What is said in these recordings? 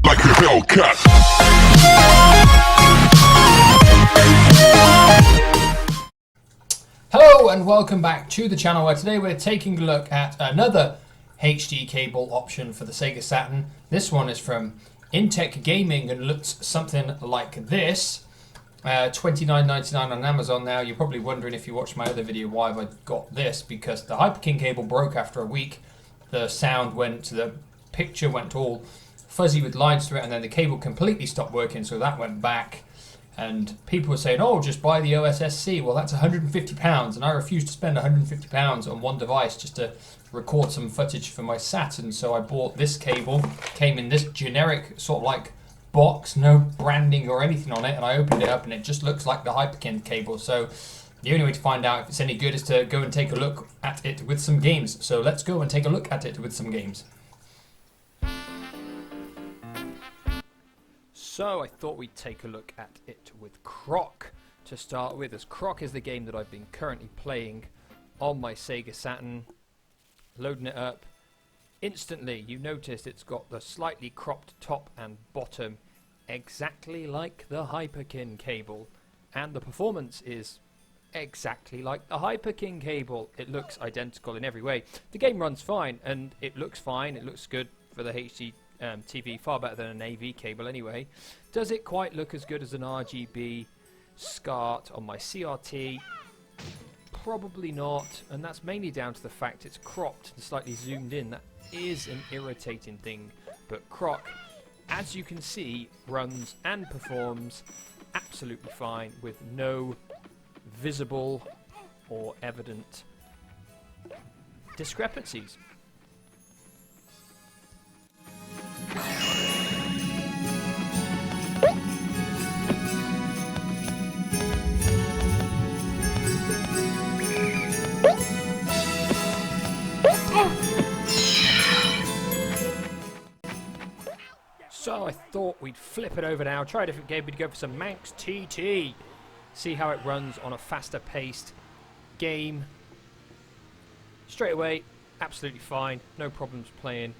like a Hellcat. Hello and welcome back to the channel, where today we're taking a look at another HD cable option for the Sega Saturn. This one is from Intecgaming and looks something like this. $29.99 on Amazon now. You're probably wondering, if you watched my other video, why have I got this? Because the Hyperkin cable broke after a week. The sound went, the picture went all fuzzy with lines through it, and then the cable completely stopped working, so that went back. And people were saying, oh, just buy the OSSC. Well, that's £150, and I refuse to spend £150 on one device just to record some footage for my Saturn. So I bought this cable. Came in this generic sort of like box, no branding or anything on it, and I opened it up and it just looks like the Hyperkin cable. So the only way to find out if it's any good is to go and take a look at it with some games. So let's go and take a look at it with some games. So I thought we'd take a look at it with Croc to start with, as Croc is the game that I've been currently playing on my Sega Saturn. Loading it up. Instantly, you notice it's got the slightly cropped top and bottom, exactly like the Hyperkin cable. And the performance is exactly like the Hyperkin cable. It looks identical in every way. The game runs fine, and it looks fine. It looks good for the HDTV, far better than an AV cable anyway. Does it quite look as good as an RGB SCART on my CRT? Probably not, and that's mainly down to the fact it's cropped and slightly zoomed in. That is an irritating thing, but Croc, as you can see, runs and performs absolutely fine with no visible or evident discrepancies. So I thought we'd flip it over now, try a different game. We'd go for some Manx TT. See how it runs on a faster paced game. Straight away, absolutely fine. No problems playing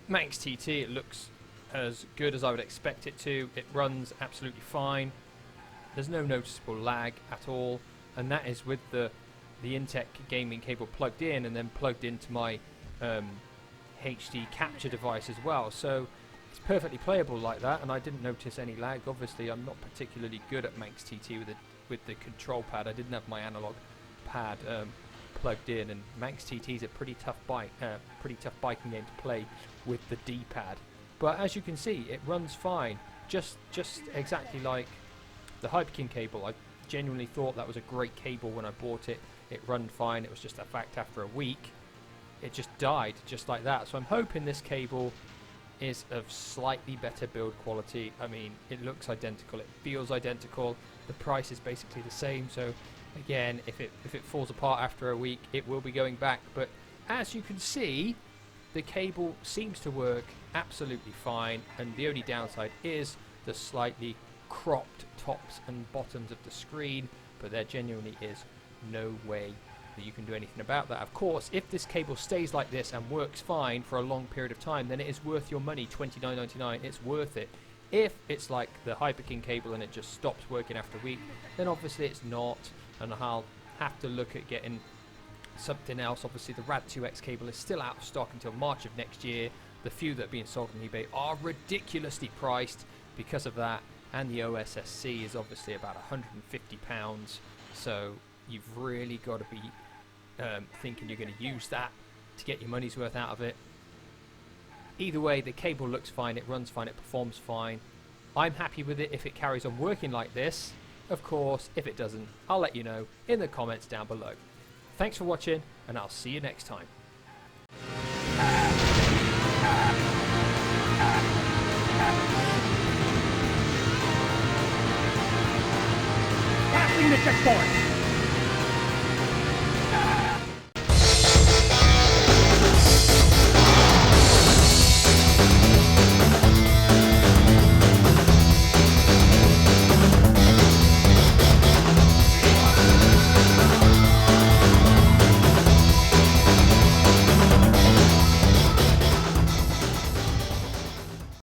Manx TT. It looks as good as I would expect it to. It runs absolutely fine. There's no noticeable lag at all. And that is with the Intecgaming cable plugged in and then plugged into my HD capture device as well. So it's perfectly playable like that, and I didn't notice any lag. Obviously, I'm not particularly good at Manx TT with the control pad. I didn't have my analog pad plugged in, and Manx TT is a pretty tough biking game to play with the D-pad. But as you can see, it runs fine, just exactly like the Hyperkin cable. I genuinely thought that was a great cable when I bought it. It ran fine. It was just a fact after a week, it just died just like that. So I'm hoping this cable is of slightly better build quality. I mean, it looks identical, it feels identical, the price is basically the same. So again, if it falls apart after a week, it will be going back. But as you can see, the cable seems to work absolutely fine, and the only downside is the slightly cropped tops and bottoms of the screen, but there genuinely is no way that you can do anything about that. Of course, if this cable stays like this and works fine for a long period of time, then it is worth your money, $29.99. It's worth it. If it's like the Hyperkin cable and it just stops working after a week, then obviously it's not, and I'll have to look at getting something else. Obviously the Rad2X cable is still out of stock until March of next year. The few that are being sold on eBay are ridiculously priced because of that, and the OSSC is obviously about £150, so you've really got to be thinking you're going to use that to get your money's worth out of it. Either way, the cable looks fine, it runs fine, it performs fine. I'm happy with it if it carries on working like this. Of course, if it doesn't, I'll let you know in the comments down below. Thanks for watching, and I'll see you next time. Passing the checkpoint!